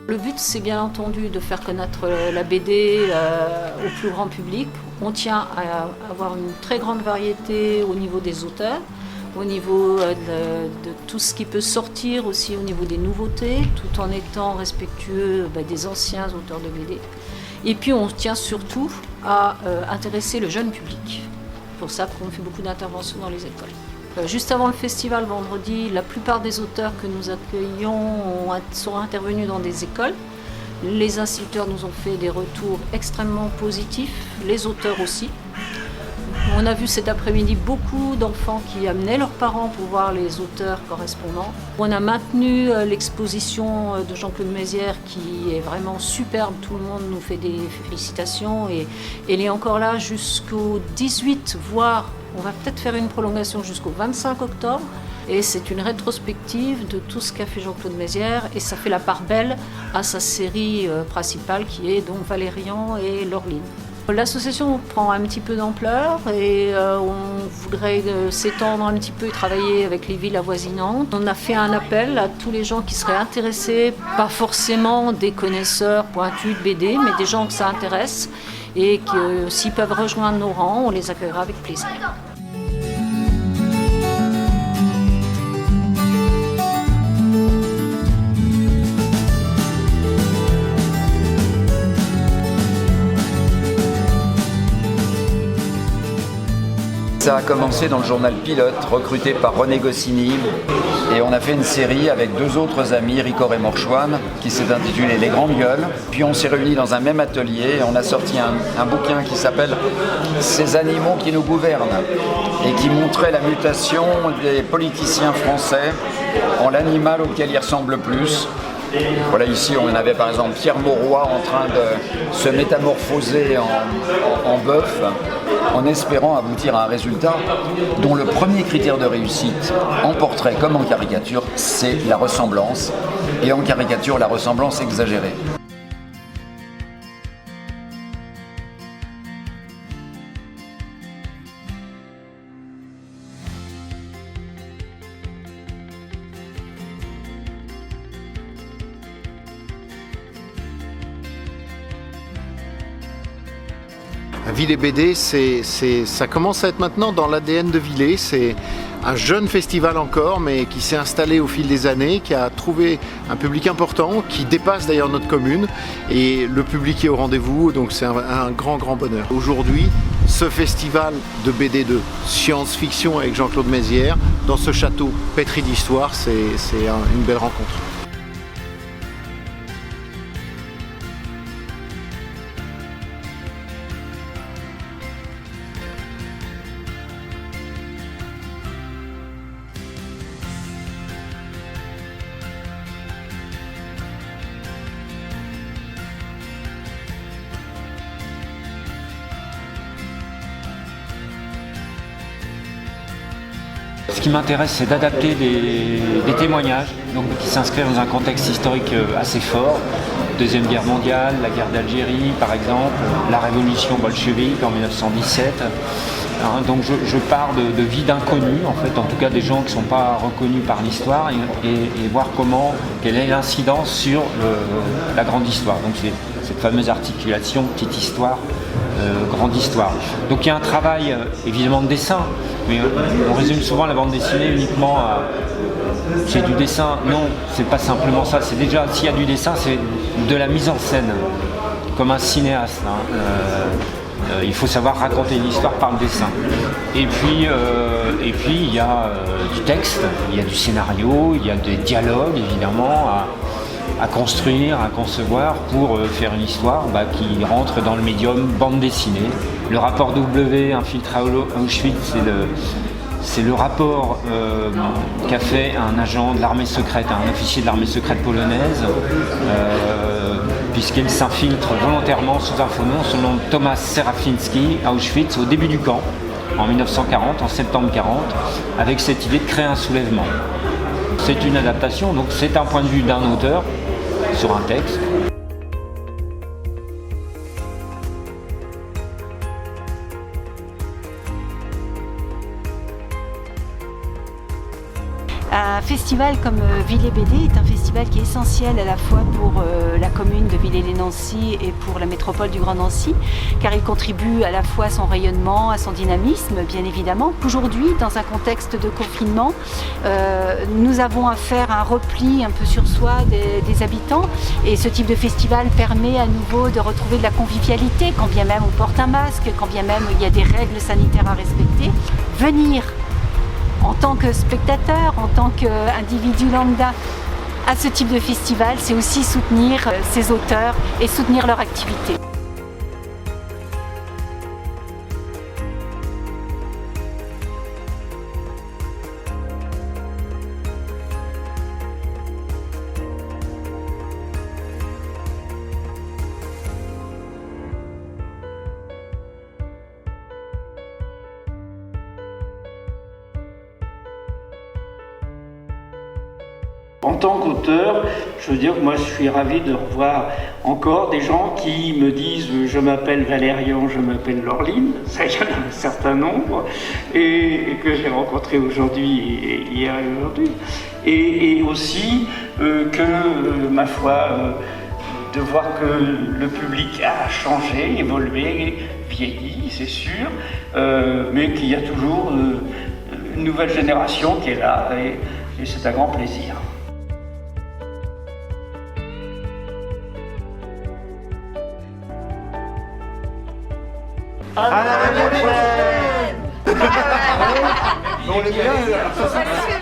Le but, c'est bien entendu de faire connaître la BD au plus grand public. On tient à avoir une très grande variété au niveau des auteurs, au niveau de tout ce qui peut sortir aussi au niveau des nouveautés, tout en étant respectueux des anciens auteurs de BD. Et puis on tient surtout à intéresser le jeune public. C'est pour ça qu'on fait beaucoup d'interventions dans les écoles. Juste avant le festival, vendredi, la plupart des auteurs que nous accueillons sont intervenus dans des écoles. Les instituteurs nous ont fait des retours extrêmement positifs, les auteurs aussi. On a vu cet après-midi beaucoup d'enfants qui amenaient leurs parents pour voir les auteurs correspondants. On a maintenu l'exposition de Jean-Claude Mézières qui est vraiment superbe. Tout le monde nous fait des félicitations et elle est encore là jusqu'au 18, voire on va peut-être faire une prolongation jusqu'au 25 octobre. Et c'est une rétrospective de tout ce qu'a fait Jean-Claude Mézières et ça fait la part belle à sa série principale qui est donc Valérian et Laureline. L'association prend un petit peu d'ampleur et on voudrait s'étendre un petit peu et travailler avec les villes avoisinantes. On a fait un appel à tous les gens qui seraient intéressés, pas forcément des connaisseurs pointus de BD, mais des gens que ça intéresse et que s'ils peuvent rejoindre nos rangs, on les accueillera avec plaisir. Ça a commencé dans le journal Pilote, recruté par René Goscinny. Et on a fait une série avec deux autres amis, Ricor et Morchouane, qui s'est intitulée Les Grandes Gueules. Puis on s'est réunis dans un même atelier et on a sorti un bouquin qui s'appelle Ces animaux qui nous gouvernent et qui montrait la mutation des politiciens français en l'animal auquel ils ressemblent le plus. Voilà, ici on avait par exemple Pierre Mauroy en train de se métamorphoser en bœuf en espérant aboutir à un résultat dont le premier critère de réussite en portrait comme en caricature, c'est la ressemblance, et en caricature la ressemblance exagérée. Villers BD, ça commence à être maintenant dans l'ADN de Villers. C'est un jeune festival encore, mais qui s'est installé au fil des années, qui a trouvé un public important, qui dépasse d'ailleurs notre commune. Et le public est au rendez-vous, donc c'est un grand bonheur. Aujourd'hui, ce festival de BD de science-fiction avec Jean-Claude Mézières, dans ce château pétri d'histoire, c'est une belle rencontre. Ce qui m'intéresse, c'est d'adapter des témoignages donc, qui s'inscrivent dans un contexte historique assez fort. Deuxième Guerre mondiale, la guerre d'Algérie par exemple, la révolution bolchevique en 1917. Donc je pars de vie d'inconnus, en fait, en tout cas des gens qui ne sont pas reconnus par l'histoire et voir quelle est l'incidence sur la grande histoire. Donc c'est cette fameuse articulation petite histoire, grande histoire. Donc il y a un travail évidemment de dessin, mais on résume souvent la bande dessinée uniquement à c'est du dessin. Non, c'est pas simplement ça. C'est déjà, s'il y a du dessin, c'est de la mise en scène, comme un cinéaste. Il faut savoir raconter une histoire par le dessin. Et puis il y a du texte, il y a du scénario, il y a des dialogues évidemment à construire, à concevoir pour faire une histoire qui rentre dans le médium bande dessinée. Le rapport W, Infiltré à Auschwitz, c'est le rapport qu'a fait un agent de l'armée secrète, un officier de l'armée secrète polonaise, puisqu'il s'infiltre volontairement sous un faux nom, son nom Thomas Serafinski, à Auschwitz, au début du camp, en 1940, en septembre 40, avec cette idée de créer un soulèvement. C'est une adaptation, donc c'est un point de vue d'un auteur sur un texte. Un festival comme Villers-BD est un festival qui est essentiel à la fois pour la commune de Villers-lès-Nancy et pour la métropole du Grand Nancy, car il contribue à la fois à son rayonnement, à son dynamisme, bien évidemment. Aujourd'hui, dans un contexte de confinement, nous avons à faire un repli un peu sur soi des habitants, et ce type de festival permet à nouveau de retrouver de la convivialité, quand bien même on porte un masque, quand bien même il y a des règles sanitaires à respecter. Venir en tant que spectateur, en tant qu'individu lambda à ce type de festival, c'est aussi soutenir ces auteurs et soutenir leur activité. En tant qu'auteur, je veux dire que moi je suis ravi de revoir encore des gens qui me disent je m'appelle Valérian, je m'appelle Laureline, ça il y en a un certain nombre, et que j'ai rencontré aujourd'hui et hier et aujourd'hui. Et aussi que, ma foi, de voir que le public a changé, évolué, vieilli, c'est sûr, mais qu'il y a toujours une nouvelle génération qui est là, et c'est un grand plaisir. À la prochaine. On est bien.